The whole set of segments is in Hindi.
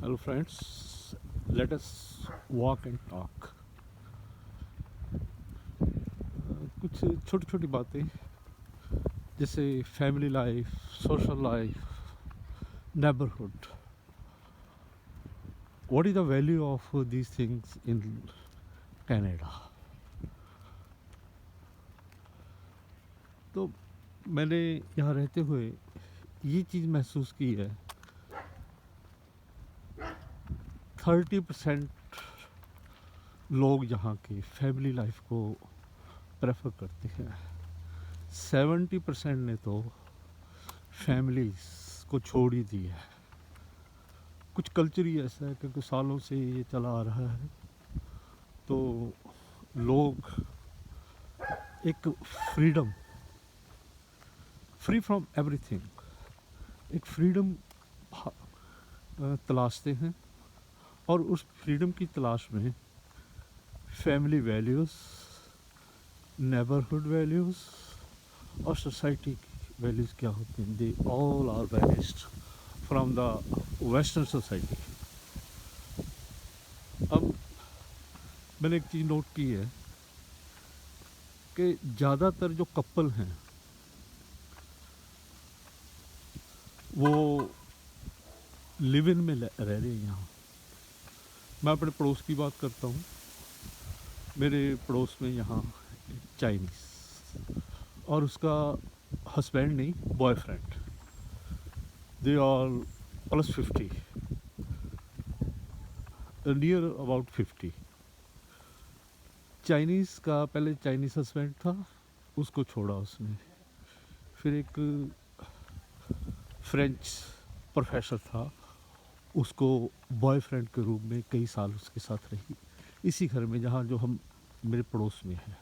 Hello friends, let us walk and talk. कुछ छोटी छोटी बातें जैसे family life, social life, neighbourhood. What is the value of these things in Canada? तो मैंने यहाँ रहते हुए ये चीज़ महसूस की है. 30% लोग यहाँ की फैमिली लाइफ को प्रेफर करते हैं. 70% ने तो फैमिलीज को छोड़ ही दी है. कुछ कल्चर ही ऐसा है क्योंकि सालों से ये चला आ रहा है. तो लोग एक फ्रीडम, फ्री फ्रॉम एवरीथिंग, एक फ्रीडम तलाशते हैं और उस फ्रीडम की तलाश में फैमिली वैल्यूज़, नेबरहुड वैल्यूज़ और सोसाइटी की वैल्यूज़ क्या होती हैं, they all are vanished from the western society. अब मैंने एक चीज़ नोट की है कि ज़्यादातर जो कपल हैं वो लिव इन में रह रहे हैं यहाँ. मैं अपने पड़ोस की बात करता हूँ. मेरे पड़ोस में यहाँ चाइनीज़ और उसका हस्बैंड नहीं, boyfriend. They are plus 50, near about 50. Chinese का पहले चाइनीज़ हस्बैंड था, उसको छोड़ा उसने. फिर एक फ्रेंच प्रोफेसर था, उसको बॉयफ्रेंड के रूप में कई साल उसके साथ रही इसी घर में जहाँ जो हम मेरे पड़ोस में है.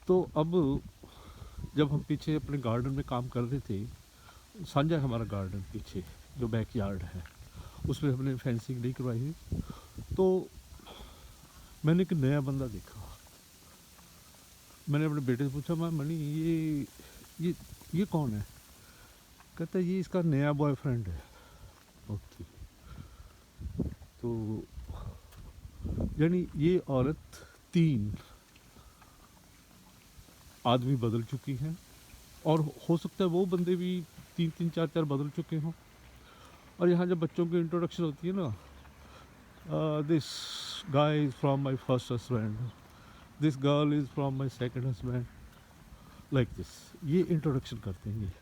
तो अब जब हम पीछे अपने गार्डन में काम कर रहे थे, साझा हमारा गार्डन पीछे जो बैकयार्ड है उसमें हमने फेंसिंग नहीं करवाई हुई. तो मैंने एक नया बंदा देखा. मैंने अपने बेटे से पूछा, मैं मनी ये कौन है? कहता है ये इसका नया बॉयफ्रेंड है. ओके. तो यानी ये औरत 3 आदमी बदल चुकी हैं और हो सकता है वो बंदे भी 3-3, 4-4 बदल चुके हों. और यहाँ जब बच्चों की इंट्रोडक्शन होती है ना, this guy is from my first husband, this girl is from my second husband, like this, ये इंट्रोडक्शन करते हैं. ये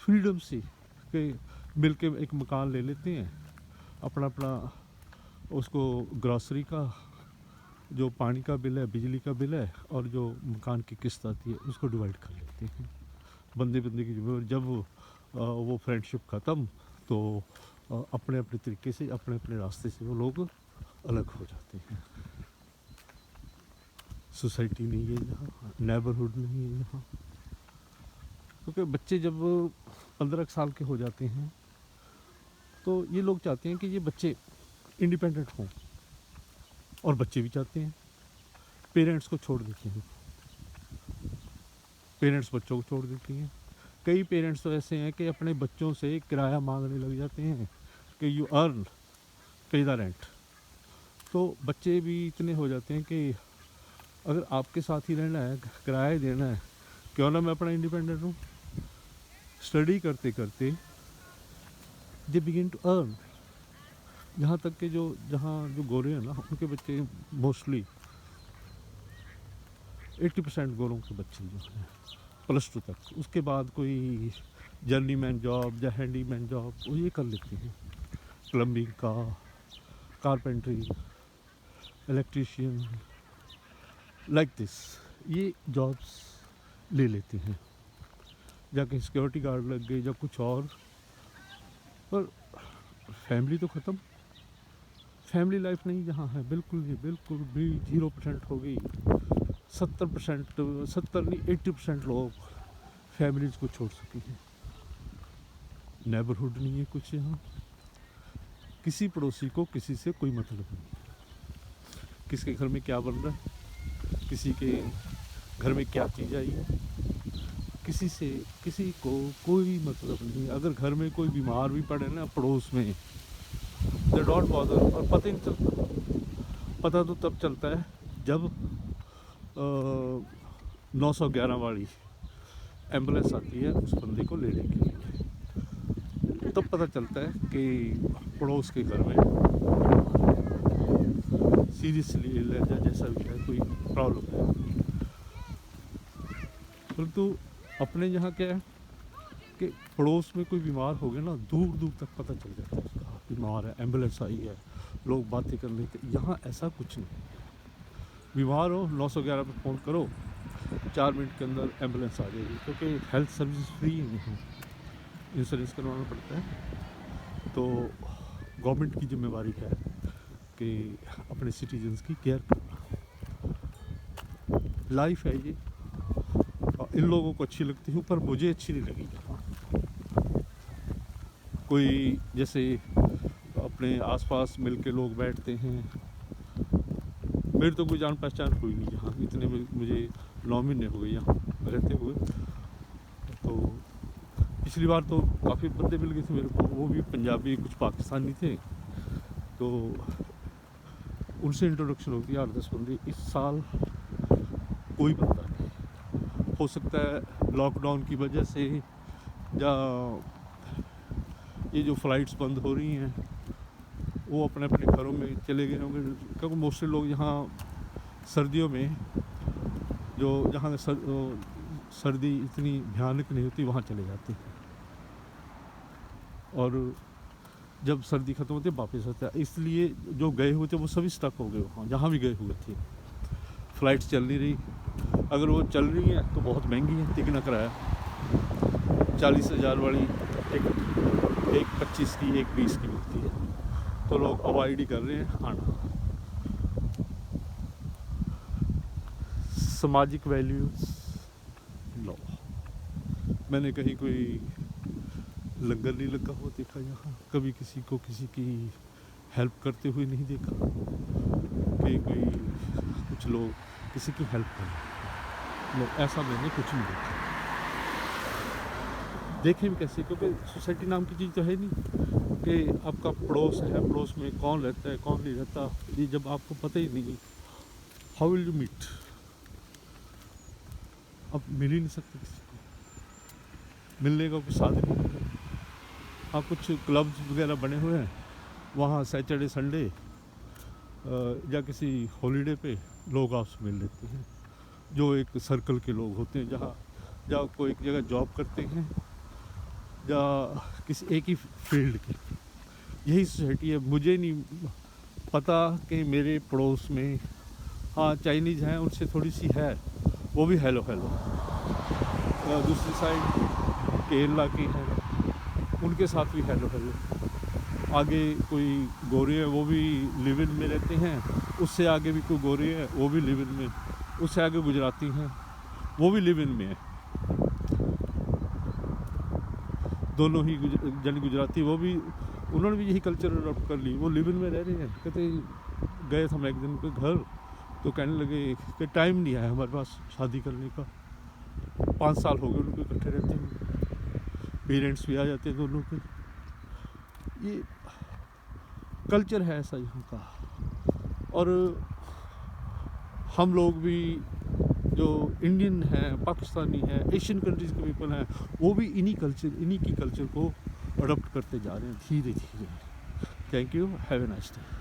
फ्रीडम से कि मिल के एक मकान ले लेते हैं, अपना अपना उसको ग्रॉसरी का जो पानी का बिल है, बिजली का बिल है और जो मकान की किस्त आती है उसको डिवाइड कर लेते हैं. बंदे बंदे की जब वो फ्रेंडशिप ख़त्म तो अपने अपने तरीके से अपने अपने रास्ते से वो लोग अलग हो जाते हैं. सोसाइटी नहीं है यहाँ, नेबरहुड नहीं है यहाँ. क्योंकि बच्चे जब 15 साल के हो जाते हैं तो ये लोग चाहते हैं कि ये बच्चे इंडिपेंडेंट हों और बच्चे भी चाहते हैं. पेरेंट्स को छोड़ देते हैं, पेरेंट्स बच्चों को छोड़ देती हैं. कई पेरेंट्स तो ऐसे हैं कि अपने बच्चों से किराया मांगने लग जाते हैं कि यू अर्न, पे द रेंट. तो बच्चे भी इतने हो जाते हैं कि अगर आपके साथ ही रहना है, किराया ही देना है, क्यों ना मैं अपना इंडिपेंडेंट हूँ. स्टडी करते करते दे बिगिन टू अर्न. यहाँ तक कि जहाँ जो गोरे हैं ना, उनके बच्चे मोस्टली 80% गोरों के बच्चे जो हैं +2 तक, उसके बाद कोई जर्नीमैन जॉब या हैंडीमैन जॉब वो ये कर लेते हैं. प्लम्बिंग का, कारपेंटरी, इलेक्ट्रीशियन, लाइक दिस, ये जॉब्स ले लेते हैं. जाके सिक्योरिटी गार्ड लग गए या कुछ और. पर फैमिली तो ख़त्म. फैमिली लाइफ नहीं यहाँ है, बिल्कुल नहीं, बिल्कुल भी 0% हो गई. 70% 70 नहीं 80% लोग फैमिलीज को छोड़ चुके हैं. नेबरहुड नहीं है कुछ यहाँ. किसी पड़ोसी को किसी से कोई मतलब नहीं. किसके घर में क्या बन रहा है, किसी के घर में क्या चीज़ आई है, किसी को कोई मतलब नहीं। अगर घर में कोई बीमार भी पड़े ना पड़ोस में, दे डोंट बॉदर। और पता ही नहीं चलता। पता तो तब चलता है जब 911 वाली एम्बुलेंस आती है उस बंदे को लेने के लिए, तब पता चलता है कि पड़ोस के घर में सीरियसली इल है या जैसा भी है, कोई प्रॉब्लम है। परंतु अपने यहाँ क्या है कि पड़ोस में कोई बीमार हो गया ना, दूर दूर तक पता चल जाता है उसका बीमार है, एम्बुलेंस आई है, लोग बातें कर लेते। यहाँ ऐसा कुछ नहीं। बीमार हो 911 पे फ़ोन करो, 4 मिनट के अंदर एम्बुलेंस आ जाएगी, क्योंकि हेल्थ सर्विस फ्री नहीं है, इंश्योरेंस करवाना पड़ता है। तो गवर्नमेंट की जिम्मेवारी है कि अपने सिटीजन्स की केयर करना। लाइफ है ये, और इन लोगों को अच्छी लगती है, पर मुझे अच्छी नहीं लगी। कोई जैसे अपने आसपास मिलके लोग बैठते हैं, मेरी तो कोई जान पहचान हुई नहीं यहाँ, इतने में मुझे 9 महीने हो गए यहाँ रहते हुए। तो पिछली बार तो काफ़ी बंदे मिल गए थे मेरे को, वो भी पंजाबी, कुछ पाकिस्तानी थे। तो उनसे इंट्रोडक्शन होती है 8-10 बंदे। इस साल कोई बंदा नहीं। हो सकता है लॉकडाउन की वजह से या ये जो फ़्लाइट्स बंद हो रही हैं वो अपने अपने घरों में चले गए होंगे, क्योंकि मोस्टली लोग यहाँ सर्दियों में, जो जहाँ सर्दी इतनी भयानक नहीं होती, वहाँ चले जाते हैं। और जब सर्दी ख़त्म होती है वापस आते हैं, इसलिए जो गए हुए थे वो सभी स्टक हो गए वहाँ, जहाँ भी गए हुए थे। फ़्लाइट्स चल नहीं रही, अगर वो चल रही हैं तो बहुत महंगी है। तिगना किराया 40,000 वाली टिकट एक 25 की, एक 20 की मिलती है, तो लोग अवॉइड ही कर रहे हैं आना। सामाजिक वैल्यूज़ लो, मैंने कहीं कोई लंगर नहीं लगा हुआ देखा यहाँ, कभी किसी को किसी की हेल्प करते हुए नहीं देखा कि कोई कुछ लोग किसी की हेल्प करें, लोग ऐसा मैंने कुछ नहीं देखा। देखें भी कैसे, क्योंकि सोसाइटी नाम की चीज़ तो है नहीं कि आपका पड़ोस है, पड़ोस में कौन रहता है कौन नहीं रहता, ये जब आपको पता ही नहीं, हाउ विल यू मीट? आप मिल ही नहीं सकते किसी को, मिलने का कोई साधन नहीं है। हाँ, कुछ क्लब्स वगैरह बने हुए हैं, वहाँ सैटरडे संडे या किसी हॉलीडे पे लोग आपस में मिल लेते हैं, जो एक सर्कल के लोग होते हैं, जहाँ कोई एक जगह जॉब करते हैं या किसी एक ही फील्ड के। यही सोसाइटी है। मुझे नहीं पता कि मेरे पड़ोस में, हाँ चाइनीज़ हैं, उनसे थोड़ी सी है, वो भी हेलो हेलो। दूसरी साइड केरला की है, उनके साथ भी हेलो हेलो। आगे कोई गोरे हैं, वो भी लिव इन में रहते हैं, उससे आगे भी कोई गोरे हैं, वो भी लिव इन में, उससे आगे गुजराती हैं, वो भी लिव इन में है। दोनों ही जन गुजराती, वो भी, उन्होंने भी यही कल्चर अडॉप्ट कर ली, वो लिव इन में रह रहे हैं। कहते गए थे हम एक दिन के घर, तो कहने लगे कि टाइम नहीं है हमारे पास शादी करने का। 5 साल हो गए उनको इकट्ठे रहते हैं, पेरेंट्स भी आ जाते हैं दोनों के। ये कल्चर है ऐसा यहाँ का। और हम लोग भी जो इंडियन हैं, पाकिस्तानी हैं, एशियन कंट्रीज़ के पीपल हैं, वो भी इन्हीं की कल्चर को अडॉप्ट करते जा रहे हैं धीरे धीरे। Thank you, have a nice day.